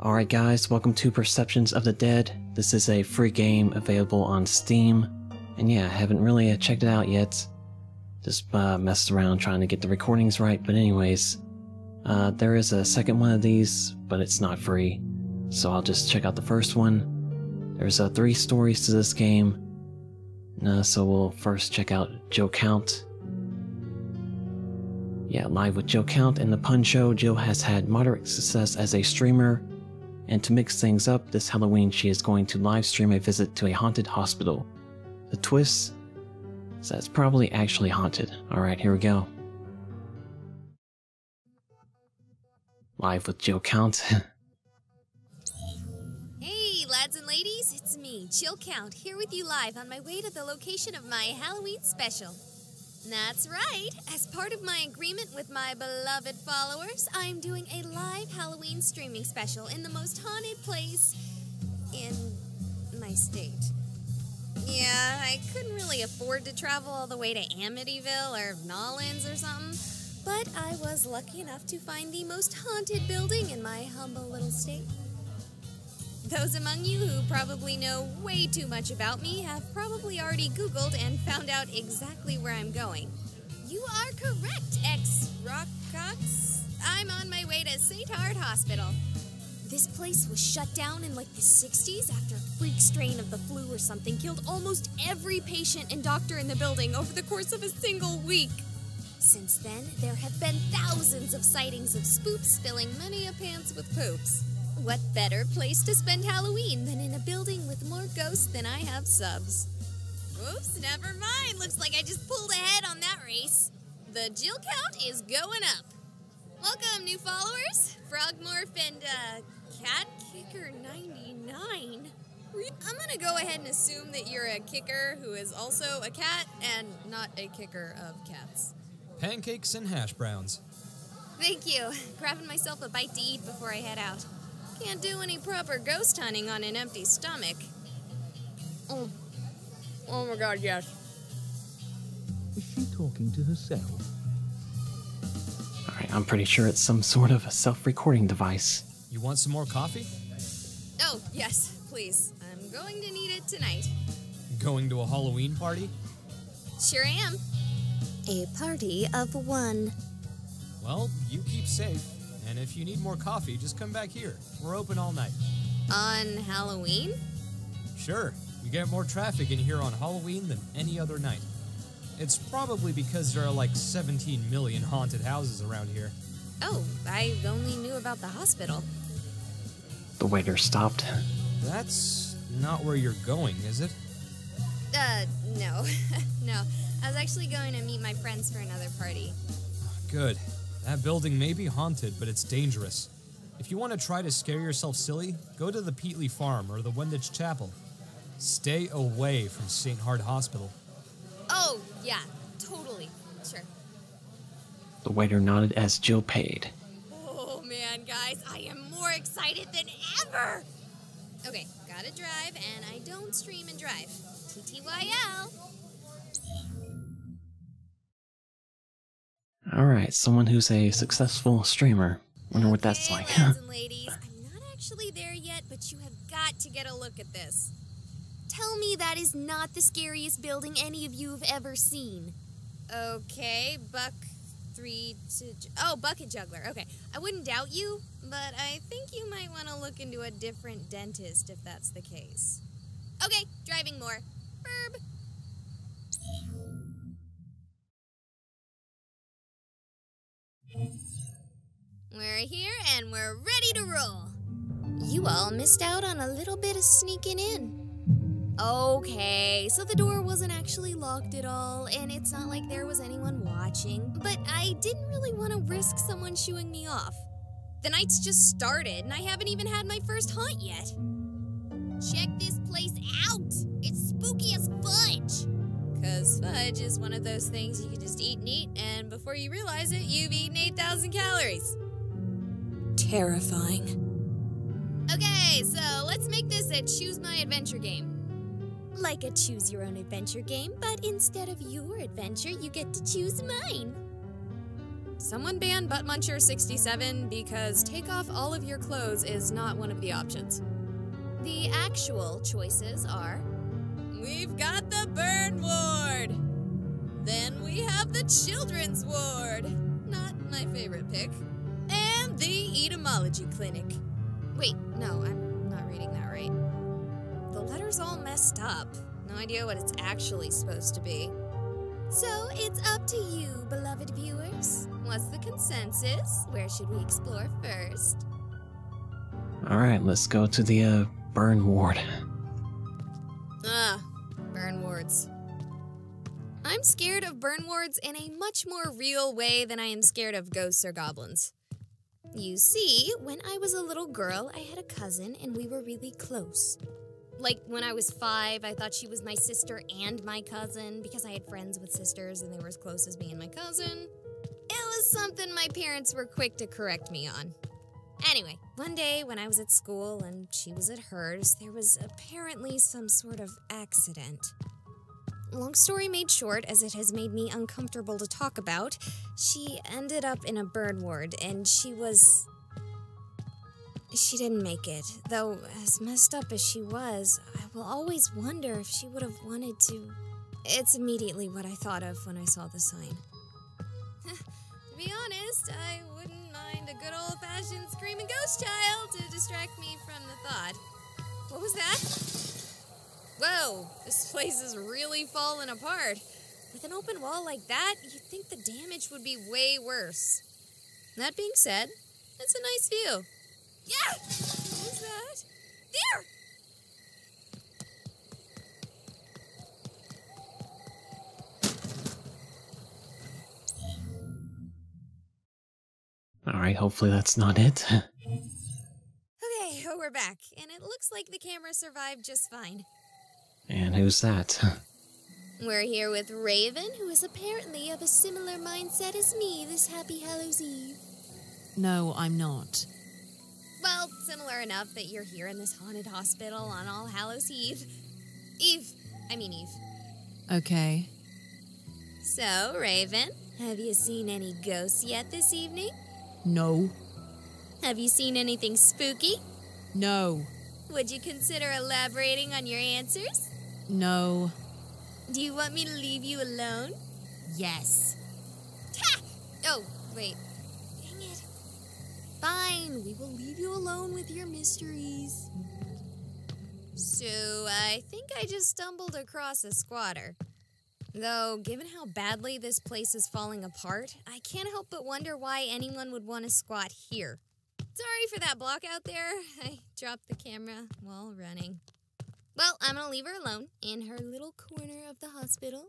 Alright guys, welcome to Perceptions of the Dead. This is a free game available on Steam. And yeah, I haven't really checked it out yet. Just messed around trying to get the recordings right, but anyways. There is a second one of these, but it's not free. So I'll just check out the first one. There's 3 stories to this game. So we'll first check out Jill Count. Yeah, live with Jill Count in the Punshow. Jill has had moderate success as a streamer. And to mix things up, this Halloween she is going to live stream a visit to a haunted hospital. The twist is that it's probably actually haunted. Alright, here we go. Live with Jill Count. Hey lads and ladies, it's me, Jill Count, here with you live on my way to the location of my Halloween special. That's right, as part of my agreement with my beloved followers, I'm doing a live Halloween streaming special in the most haunted place in my state. Yeah, I couldn't really afford to travel all the way to Amityville or Nolans or something, but I was lucky enough to find the most haunted building in my humble little state. Those among you who probably know way too much about me have probably already Googled and found out exactly where I'm going. You are correct, ex-Rockcox. I'm on my way to St. Hard Hospital. This place was shut down in like the 60s after a freak strain of the flu or something killed almost every patient and doctor in the building over the course of a single week. Since then, there have been thousands of sightings of spooks spilling many a pants with poops. What better place to spend Halloween than in a building with more ghosts than I have subs? Oops, never mind. Looks like I just pulled ahead on that race. The Jill Count is going up. Welcome, new followers. Frogmorph and, Cat Kicker 99. I'm gonna go ahead and assume that you're a kicker who is also a cat and not a kicker of cats. Pancakes and hash browns. Thank you. Grabbing myself a bite to eat before I head out. Can't do any proper ghost hunting on an empty stomach. Oh my god, yes. Is she talking to herself? Alright, I'm pretty sure it's some sort of a self-recording device. You want some more coffee? Oh, yes, please. I'm going to need it tonight. Going to a Halloween party? Sure am. A party of one. Well, you keep safe. And if you need more coffee, just come back here. We're open all night. On Halloween? Sure. We get more traffic in here on Halloween than any other night. It's probably because there are like 17 million haunted houses around here. Oh, I only knew about the hospital. The waiter stopped. That's not where you're going, is it? No. No. I was actually going to meet my friends for another party. Good. That building may be haunted, but it's dangerous. If you want to try to scare yourself silly, go to the Peatley Farm or the Wenditch Chapel. Stay away from St. Hard Hospital. Oh, yeah, totally. Sure. The waiter nodded as Jill paid. Oh, man, guys, I am more excited than ever! Okay, gotta drive, and I don't stream and drive. TTYL. Alright, someone who's a successful streamer. Wonder what that's like. Lads and ladies, I'm not actually there yet, but you have got to get a look at this. Tell me that is not the scariest building any of you have ever seen. Okay, Bucket Juggler. Okay, I wouldn't doubt you, but I think you might want to look into a different dentist if that's the case. Okay, driving more. Burb. We're here and we're ready to roll. You all missed out on a little bit of sneaking in. Okay, so the door wasn't actually locked at all, and it's not like there was anyone watching, but I didn't really want to risk someone shooing me off. The night's just started, and I haven't even had my first hunt yet. Check this place out! It's spooky as fudge! 'Cause fudge is one of those things you can just eat and eat, and before you realize it, you've eaten 8,000 calories. Terrifying. Okay, so let's make this a choose my adventure game. Like a choose your own adventure game, but instead of your adventure, you get to choose mine. someone ban Butt Muncher 67 because take off all of your clothes is not one of the options. The actual choices are, we've got the burn ward. Then we have the children's ward. Not my favorite pick. And the entomology clinic. Wait, no, I'm not reading that right. The letter's all messed up. No idea what it's actually supposed to be. So it's up to you, beloved viewers. What's the consensus? Where should we explore first? Alright, let's go to the burn ward. Burn wards. I'm scared of burn wards in a much more real way than I am scared of ghosts or goblins. You see, when I was a little girl, I had a cousin and we were really close. Like, when I was 5, I thought she was my sister and my cousin because I had friends with sisters and they were as close as me and my cousin. It was something my parents were quick to correct me on. Anyway, one day when I was at school and she was at hers, there was apparently some sort of accident. Long story made short, as it has made me uncomfortable to talk about, she ended up in a burn ward and she didn't make it. Though, as messed up as she was, I will always wonder if she would have wanted to. It's immediately what I thought of when I saw the sign. To be honest, I wouldn't mind a good old-fashioned screaming ghost child to distract me from the thought. What was that? Whoa, this place is really falling apart. With an open wall like that, you'd think the damage would be way worse. That being said, it's a nice view. Yeah! What was that? There! Alright, hopefully that's not it. Okay, we're back, and it looks like the camera survived just fine. And who's that? We're here with Raven, who is apparently of a similar mindset as me this happy Hallows Eve. No, I'm not. Well, similar enough that you're here in this haunted hospital on All Hallows Eve. Eve. Okay. So, Raven, have you seen any ghosts yet this evening? No. Have you seen anything spooky? No. Would you consider elaborating on your answers? No. Do you want me to leave you alone? Yes. Ha! Oh, wait. Dang it. Fine, we will leave you alone with your mysteries. So, I think I just stumbled across a squatter. Though, given how badly this place is falling apart, I can't help but wonder why anyone would want to squat here. Sorry for that block out there. I dropped the camera while running. Well, I'm gonna leave her alone in her little corner of the hospital.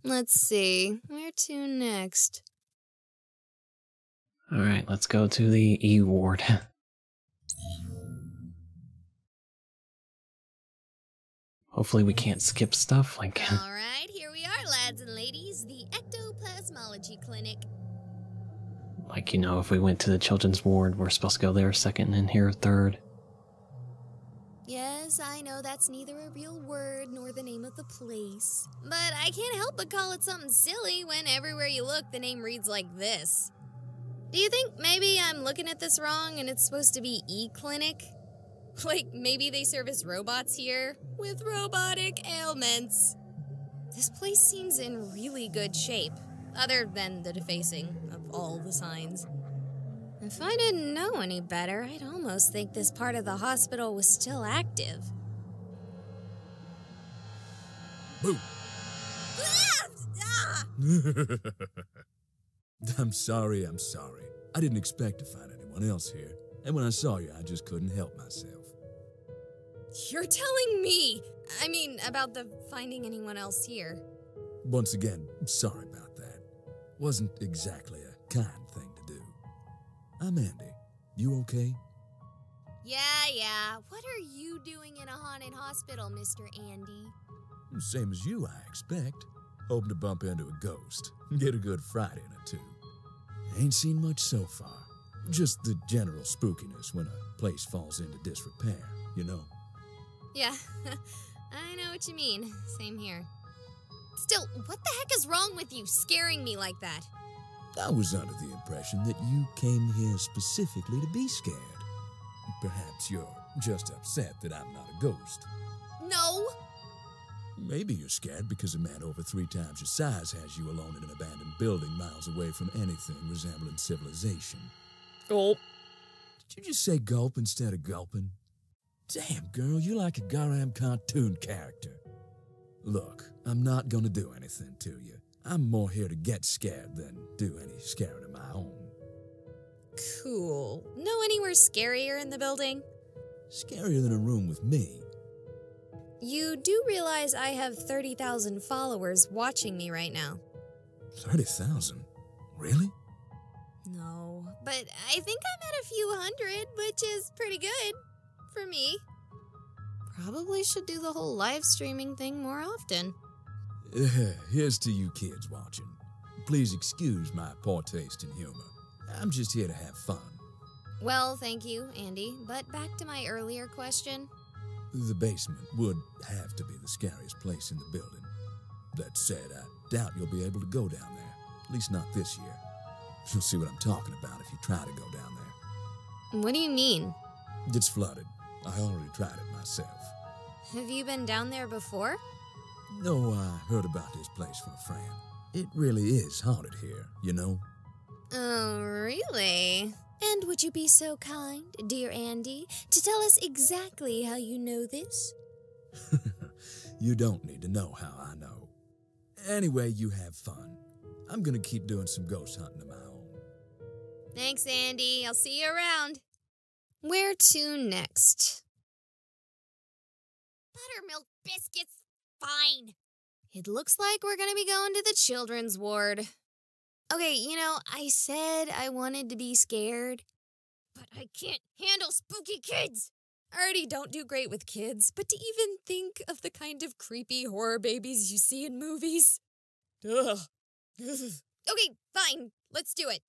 Let's see, where to next? Alright, let's go to the E ward. Hopefully we can't skip stuff, like... Alright, here we are, lads and ladies, the Ectoplasmology Clinic. Like, you know, if we went to the children's ward, we're supposed to go there second and here third. Yes, I know that's neither a real word nor the name of the place. But I can't help but call it something silly when everywhere you look, the name reads like this. Do you think maybe I'm looking at this wrong and it's supposed to be E-Clinic? Like, maybe they service robots here with robotic ailments. This place seems in really good shape, other than the defacing of all the signs. If I didn't know any better, I'd almost think this part of the hospital was still active. Boo! Ah! I'm sorry. I didn't expect to find anyone else here. And when I saw you, I just couldn't help myself. You're telling me! I mean, about the finding anyone else here. Once again, sorry about that. Wasn't exactly a kind thing to do. I'm Andy. You okay? Yeah. What are you doing in a haunted hospital, Mr. Andy? Same as you, I expect. Hoping to bump into a ghost. Get a good fright in or two. Ain't seen much so far. Just the general spookiness when a place falls into disrepair, you know? Yeah, I know what you mean. Same here. Still, what the heck is wrong with you scaring me like that? I was under the impression that you came here specifically to be scared. Perhaps you're just upset that I'm not a ghost. No. Maybe you're scared because a man over 3 times your size has you alone in an abandoned building miles away from anything resembling civilization. Gulp. Did you just say gulp instead of gulping? Damn, girl, you're like a Garam cartoon character. Look, I'm not gonna do anything to you. I'm more here to get scared than do any scaring of my own. Cool. Know anywhere scarier in the building? Scarier than a room with me. You do realize I have 30,000 followers watching me right now. 30,000? Really? No, but I think I'm at a few hundred, which is pretty good for me. Probably should do the whole live streaming thing more often. Here's to you kids watching. Please excuse my poor taste in humor. I'm just here to have fun. Well, thank you, Andy, but back to my earlier question. The basement would have to be the scariest place in the building. That said, I doubt you'll be able to go down there. At least not this year. You'll see what I'm talking about if you try to go down there. What do you mean? It's flooded. I already tried it myself. Have you been down there before? No, I heard about this place from a friend. It really is haunted here, you know? Oh, really? And would you be so kind, dear Andy, to tell us exactly how you know this? You don't need to know how I know. Anyway, you have fun. I'm gonna keep doing some ghost hunting of my own. Thanks, Andy. I'll see you around. Where to next? Buttermilk biscuits, fine. It looks like we're gonna be going to the children's ward. Okay, I said I wanted to be scared, but I can't handle spooky kids. I already don't do great with kids, but to even think of the kind of creepy horror babies you see in movies. Ugh. Okay, fine. Let's do it.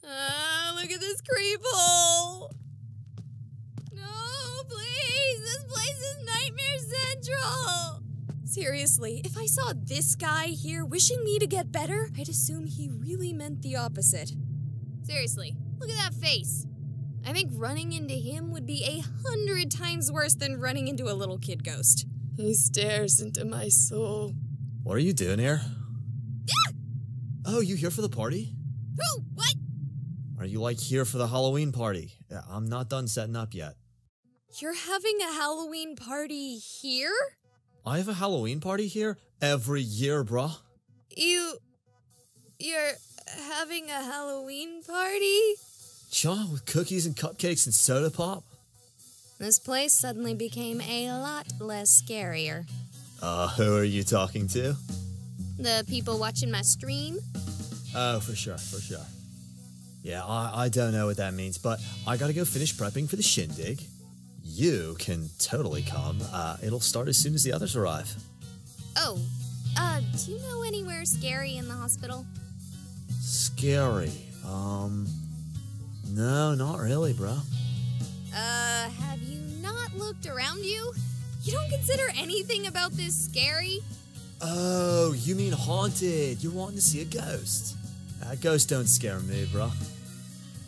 Look at this creep hole. No, please. This place is Nightmare Central. Seriously, if I saw this guy here wishing me to get better, I'd assume he really meant the opposite. Seriously, look at that face. I think running into him would be 100 times worse than running into a little kid ghost. He stares into my soul. What are you doing here? Oh, you here for the party? Who? What? Are you here for the Halloween party? I'm not done setting up yet. You're having a Halloween party here? I have a Halloween party here every year, bruh. You're having a Halloween party? Cha, with cookies and cupcakes and soda pop? This place suddenly became a lot less scarier. Who are you talking to? The people watching my stream? Oh, for sure. Yeah, I don't know what that means, but I gotta go finish prepping for the shindig. You can totally come. It'll start as soon as the others arrive. Oh, do you know anywhere scary in the hospital? Scary? No, not really, bro. Have you not looked around you? You don't consider anything about this scary? Oh, you mean haunted. You're wanting to see a ghost. Ghosts don't scare me, bro.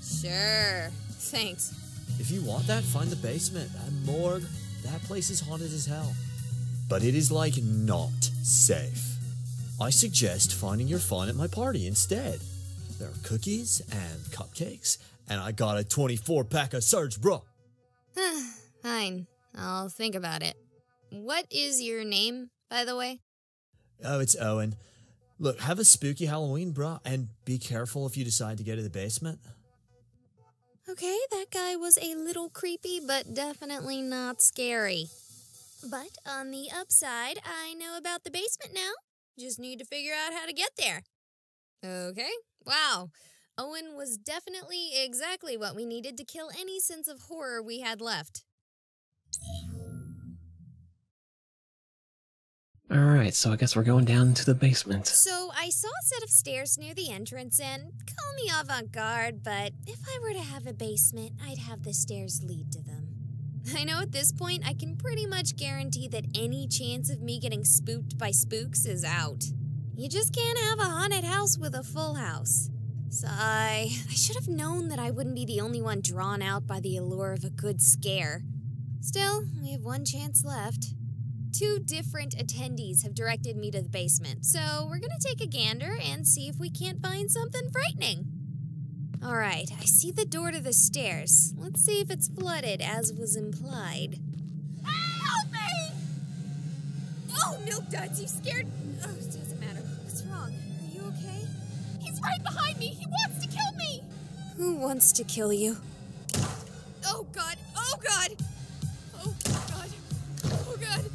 Sure. Thanks. If you want that, find the basement. That morgue. That place is haunted as hell. But it is not safe. I suggest finding your fun at my party instead. There are cookies and cupcakes, and I got a 24-pack of Surge, bro. Fine. I'll think about it. What is your name, by the way? Oh, it's Owen. Look, have a spooky Halloween, bro, and be careful if you decide to go to the basement. Okay, that guy was a little creepy, but definitely not scary. But on the upside, I know about the basement now. Just need to figure out how to get there. Okay, wow. Owen was definitely exactly what we needed to kill any sense of horror we had left. Alright, so I guess we're going down to the basement. So I saw a set of stairs near the entrance, and call me avant-garde, but if I were to have a basement, I'd have the stairs lead to them. I know at this point I can pretty much guarantee that any chance of me getting spooked by spooks is out. You just can't have a haunted house with a full house. Sigh. I should have known that I wouldn't be the only one drawn out by the allure of a good scare. Still, we have one chance left. 2 different attendees have directed me to the basement, so we're gonna take a gander and see if we can't find something frightening. Alright, I see the door to the stairs. Let's see if it's flooded, as was implied. Help me! Oh, Milk Duds, you scared... Oh, it doesn't matter. What's wrong? Are you okay? He's right behind me! He wants to kill me! Who wants to kill you? Oh, God! Oh, God! Oh, God! Oh, God!